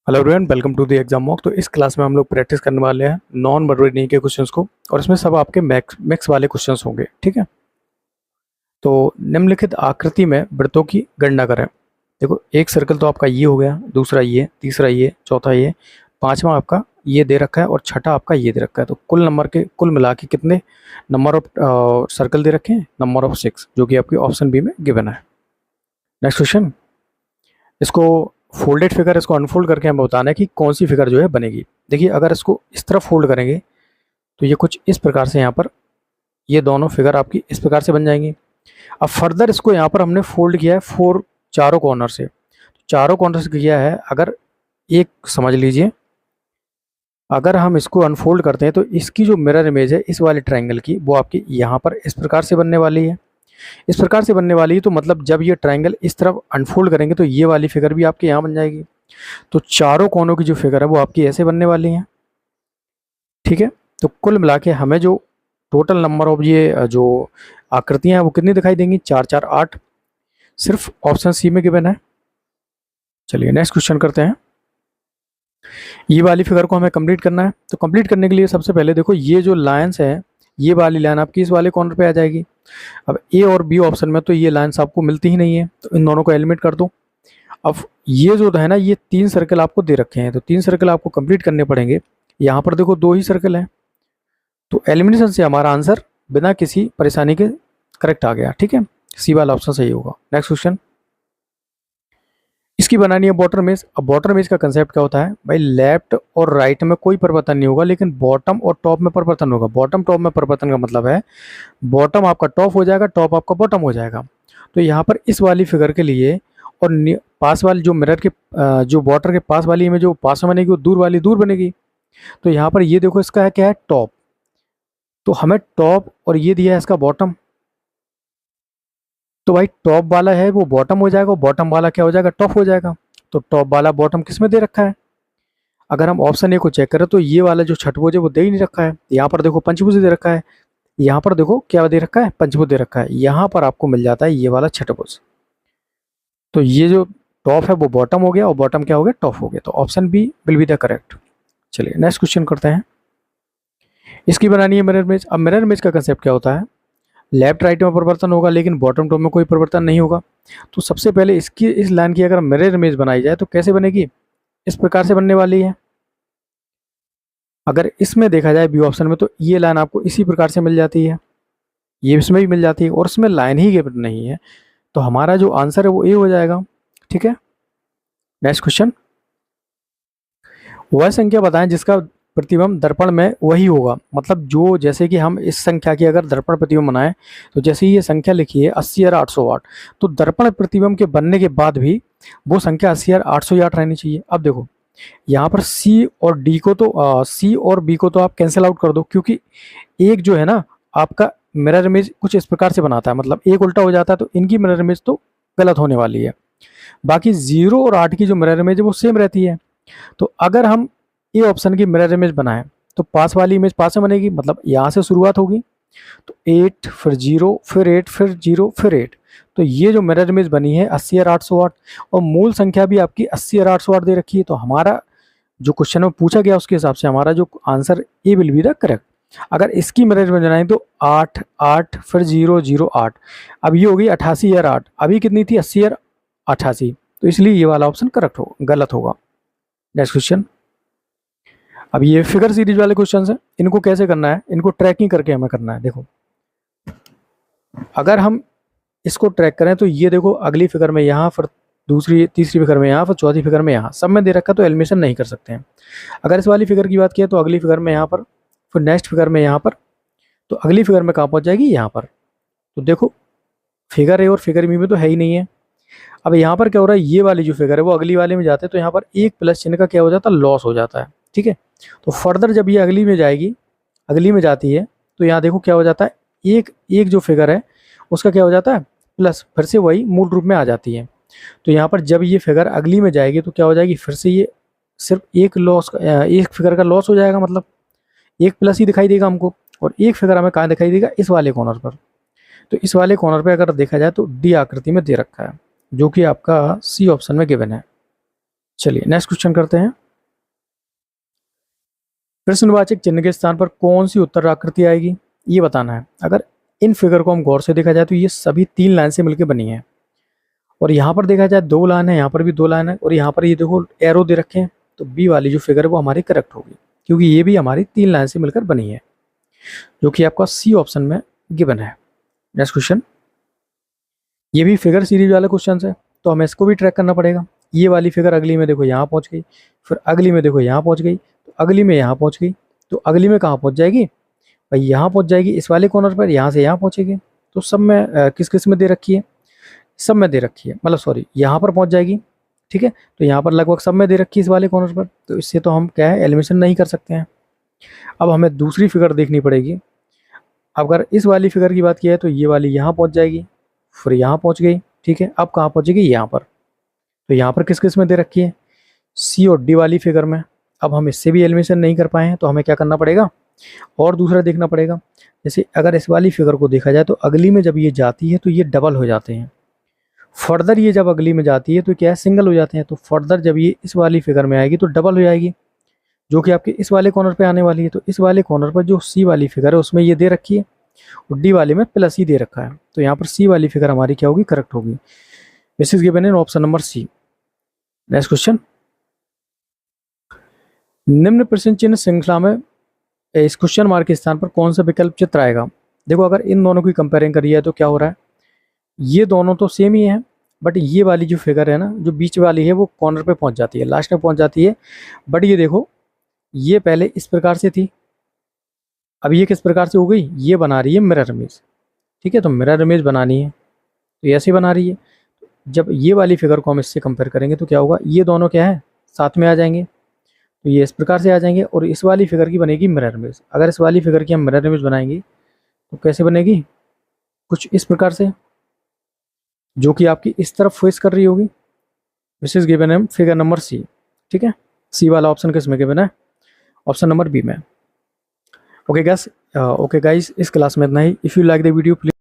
Hello everyone, welcome to the exam mock. तो इस class में हम लोग प्रैक्टिस करने वाले हैं नॉन वर्बल के क्वेश्चंस को, और इसमें सब आपके मैक्स वाले क्वेश्चंस होंगे। ठीक है, तो निम्नलिखित आकृति में वृत्तों की गणना करें। देखो, एक सर्कल तो आपका ये हो गया, दूसरा ये, तीसरा ये, चौथा ये, पांचवा आपका ये दे रखा है और छठा आपका ये दे रखा है। तो कुल मिला के कितने नंबर ऑफ सर्कल दे रखे हैं? नंबर ऑफ 6, जो कि आपकी ऑप्शन बी में गिवन है। नेक्स्ट क्वेश्चन, इसको फोल्डेड फिगर, इसको अनफोल्ड करके हमें बताना है कि कौन सी फिगर जो है बनेगी। देखिए, अगर इसको इस तरफ फोल्ड करेंगे तो ये कुछ इस प्रकार से यहाँ पर ये दोनों फिगर आपकी इस प्रकार से बन जाएंगी। अब फर्दर इसको यहाँ पर हमने फोल्ड किया है चारों कॉर्नर से। चारों कॉर्नर से किया है, अगर एक समझ लीजिए, अगर हम इसको अनफोल्ड करते हैं तो इसकी जो मिरर इमेज है इस वाले ट्रायंगल की, वो आपकी यहाँ पर इस प्रकार से बनने वाली है। इस प्रकार से बनने वाली है, तो मतलब जब ये ट्रायंगल इस तरफ अनफोल्ड करेंगे तो ये वाली फिगर भी आपके यहाँ बन जाएगी। तो चारों कोनों की जो फिगर है वो आपकी ऐसे बनने वाली है। ठीक है, तो कुल मिला के हमें जो टोटल नंबर ऑफ ये जो आकृतियां हैं वो कितनी दिखाई देंगी? 4 4 8। सिर्फ ऑप्शन सी में गिवन है। चलिए नेक्स्ट क्वेश्चन करते हैं। ये वाली फिगर को हमें कंप्लीट करना है। तो कंप्लीट करने के लिए सबसे पहले देखो, ये जो लाइन्स है, ये वाली लाइन आपकी इस वाले कॉर्नर पे आ जाएगी। अब ए और बी ऑप्शन में तो ये लाइन्स आपको मिलती ही नहीं है, तो इन दोनों को एलिमिनेट कर दो। अब ये जो है ना, ये 3 सर्कल आपको दे रखे हैं, तो 3 सर्कल आपको कंप्लीट करने पड़ेंगे। यहाँ पर देखो 2 ही सर्कल हैं, तो एलिमिनेशन से हमारा आंसर बिना किसी परेशानी के करेक्ट आ गया। ठीक है, सी वाला ऑप्शन सही होगा। नेक्स्ट क्वेश्चन, इसकी बनानी है बॉटम इमेज। अब बॉटम इमेज का कंसेप्ट क्या होता है भाई? लेफ्ट और राइट में कोई परिवर्तन नहीं होगा, लेकिन बॉटम और टॉप में परिवर्तन होगा। बॉटम टॉप में परिवर्तन का मतलब है बॉटम आपका टॉप हो जाएगा, टॉप आपका बॉटम हो जाएगा। तो यहाँ पर इस वाली फिगर के लिए और पास वाली जो मिरर के जो बॉर्डर के पास वाली इमेज जो पास में बनेगी, वो दूर वाली दूर बनेगी। तो यहाँ पर ये देखो, इसका है क्या है? टॉप। तो हमें टॉप और ये दिया है इसका बॉटम, तो भाई टॉप वाला है वो बॉटम हो जाएगा, बॉटम वाला क्या हो जाएगा? टॉप हो जाएगा। तो टॉप वाला बॉटम किस में दे रखा है? अगर हम ऑप्शन ए को चेक करें तो ये वाला जो छठभुज है वो दे ही नहीं रखा है। यहाँ पर देखो पंचभुज दे रखा है, यहाँ पर देखो क्या दे रखा है? पंचभुज दे रखा है। यहाँ पर आपको मिल जाता है ये वाला छठभुज। तो ये जो टॉप है वो बॉटम हो गया और बॉटम क्या हो गया? टॉप हो गया। तो option B will be the correct. चलिए नेक्स्ट क्वेश्चन करते हैं। इसकी बनानी है मिरर इमेज। अब मिरर इमेज का कंसेप्ट क्या होता है? लेफ्ट राइट में परिवर्तन होगा, लेकिन बॉटम टॉप में कोई परिवर्तन नहीं होगा। तो सबसे पहले इस लाइन की अगर मिरर इमेज बनाई जाए तो कैसे बनेगी? इस प्रकार से बनने वाली है। अगर इसमें देखा जाए बी ऑप्शन में, तो ये लाइन आपको इसी प्रकार से मिल जाती है, ये इसमें भी मिल जाती है, और इसमें लाइन ही गिवन नहीं है। तो हमारा जो आंसर है वो ए हो जाएगा। ठीक है, नेक्स्ट क्वेश्चन, वह संख्या बताएं जिसका प्रतिबिंब दर्पण में वही होगा। मतलब जो, जैसे कि हम इस संख्या की अगर दर्पण प्रतिबिंब बनाएं, तो जैसे ये संख्या लिखी है 80 और 808, तो दर्पण प्रतिबिंब के बनने के बाद भी वो संख्या 80 और 808 रहनी चाहिए। अब देखो, यहाँ पर सी और डी को तो सी और बी को तो आप कैंसिल आउट कर दो, क्योंकि एक जो है ना आपका मिरर इमेज कुछ इस प्रकार से बनाता है, मतलब एक उल्टा हो जाता है, तो इनकी मिरर इमेज तो गलत होने वाली है। बाकी 0 और 8 की जो मिरर इमेज है वो सेम रहती है। तो अगर हम ए ऑप्शन की मिरर इमेज बनाएं तो पास वाली इमेज पास में बनेगी, मतलब यहाँ से शुरुआत होगी। तो 8 फिर 0 फिर 8 फिर 0 फिर 8। तो ये जो मिरर इमेज बनी है 80 और 808, और मूल संख्या भी आपकी 80 और 808 दे रखी है। तो हमारा जो क्वेश्चन में पूछा गया उसके हिसाब से हमारा जो answer A will be the correct. अगर इसकी मिरर इमेज बनाएं तो 8 8 फिर 0 0 8। अब ये होगी 88 और 8, अभी कितनी थी? 80 और 88। तो इसलिए ये वाला ऑप्शन करेक्ट हो, गलत होगा। नेक्स्ट क्वेश्चन, अब ये फिगर सीरीज वाले क्वेश्चन है, इनको कैसे करना है? इनको ट्रैकिंग करके हमें करना है। देखो, अगर हम इसको ट्रैक करें तो ये देखो, अगली फिगर में यहाँ, फिर दूसरी तीसरी फिगर में यहाँ, फिर चौथी फिगर में यहाँ, सब में दे रखा, तो एलिमिनेशन नहीं कर सकते हैं। अगर इस वाली फिगर की बात किया तो अगली फिगर में यहाँ पर, फिर नेक्स्ट फिगर में यहाँ पर, तो अगली फिगर में कहाँ पहुँच जाएगी? यहाँ पर। तो देखो, फिगर ए और फिगर बी में तो है ही नहीं है। अब यहाँ पर क्या हो रहा है? ये वाली जो फिगर है वो अगली वाले में जाते हैं, तो यहाँ पर एक प्लस चिन्ह का क्या हो जाता है? लॉस हो जाता है। ठीक है, तो फर्दर जब ये अगली में जाएगी, अगली में जाती है, तो यहाँ देखो क्या हो जाता है? एक जो फिगर है उसका क्या हो जाता है? प्लस, फिर से वही मूल रूप में आ जाती है। तो यहाँ पर जब ये फिगर अगली में जाएगी तो क्या हो जाएगी? फिर से ये सिर्फ एक फिगर का लॉस हो जाएगा, मतलब एक प्लस ही दिखाई देगा हमको, और एक फिगर हमें कहाँ दिखाई देगा? इस वाले कॉर्नर पर। तो इस वाले कॉर्नर पर अगर देखा जाए तो डी आकृति में दे रखा है, जो कि आपका सी ऑप्शन में गिवन है। चलिए नेक्स्ट क्वेश्चन करते हैं। प्रश्नवाचक चिन्ह के स्थान पर कौन सी उत्तर आकृति आएगी, ये बताना है। अगर इन फिगर को हम गौर से देखा जाए तो ये सभी 3 लाइन से मिलकर बनी है, और यहाँ पर देखा जाए 2 लाइन है, यहाँ पर भी 2 लाइन है, और यहाँ पर ये देखो एरो दे रखे हैं, तो बी वाली जो फिगर है वो हमारी करेक्ट होगी, क्योंकि ये भी हमारी 3 लाइन से मिलकर बनी है, जो कि आपका सी ऑप्शन में गिवन है। नेक्स्ट क्वेश्चन, ये भी फिगर सीरीज वाला क्वेश्चन है, तो हमें इसको भी ट्रैक करना पड़ेगा। ये वाली फिगर अगली में देखो यहाँ पहुँच गई, फिर अगली में देखो यहाँ पहुँच गई, तो अगली में यहाँ पहुँच गई, तो अगली में कहाँ पहुँच जाएगी भाई, यहाँ पहुँच जाएगी इस वाले कॉर्नर पर, यहाँ से यहाँ पहुँचेगी। तो सब में किस किस में दे रखी है, सब में दे रखी है, मतलब सॉरी यहाँ पर पहुँच जाएगी, ठीक है। तो यहाँ पर लगभग सब में दे रखी है इस वाले कॉर्नर पर, तो इससे तो हम क्या है एलिमिनेशन नहीं कर सकते हैं। अब हमें दूसरी फिगर देखनी पड़ेगी। अगर इस वाली फिगर की बात की है तो ये वाली यहाँ पहुँच जाएगी, फिर यहाँ पहुँच गई, ठीक है। अब कहाँ पहुँचेगी, यहाँ पर, तो यहाँ पर किस किस में दे रखी है, सी और डी वाली फिगर में। अब हम इससे भी एलिमिनेशन नहीं कर पाए हैं, तो हमें क्या करना पड़ेगा, और दूसरा देखना पड़ेगा। जैसे अगर इस वाली फिगर को देखा जाए तो अगली में जब ये जाती है तो ये डबल हो जाते हैं, फर्दर ये जब अगली में जाती है तो क्या है सिंगल हो जाते हैं, तो फर्दर जब ये इस वाली फिगर में आएगी तो डबल हो जाएगी, जो कि आपके इस वाले कॉर्नर पे आने वाली है। तो इस वाले कॉर्नर पर जो सी वाली फिगर है उसमें ये दे रखी है, और डी वाले में प्लस ही दे रखा है, तो यहाँ पर सी वाली फिगर हमारी क्या होगी, करेक्ट होगी। This is given in option number C. Next question, निम्न प्रश्न चिन्ह श्रृंखला में इस क्वेश्चन मार्क के स्थान पर कौन सा विकल्प चित्र आएगा। देखो अगर इन दोनों की कंपेयरिंग करी है तो क्या हो रहा है, ये दोनों तो सेम ही है, बट ये वाली जो फिगर है ना, जो बीच वाली है वो कॉर्नर पे पहुंच जाती है, लास्ट में पहुंच जाती है। बट ये देखो ये पहले इस प्रकार से थी, अब ये किस प्रकार से हो गई, ये बना रही है मिरर इमेज, ठीक है। तो मिरर इमेज बनानी है तो ये ऐसे बना रही है। जब ये वाली फिगर को हम इससे कंपेयर करेंगे तो क्या होगा, ये दोनों क्या है साथ में आ जाएंगे, तो ये इस प्रकार से आ जाएंगे, और इस वाली फिगर की बनेगी मिरर इमेज। अगर इस वाली फिगर की हम मिरर इमेज बनाएंगे तो कैसे बनेगी, कुछ इस प्रकार से, जो कि आपकी इस तरफ फेस कर रही होगी। This is given in figure number C, ठीक है। सी वाला ऑप्शन किस में गिवन है, ऑप्शन नंबर बी में। ओके गाइस, इस क्लास में इतना ही। If you like the video please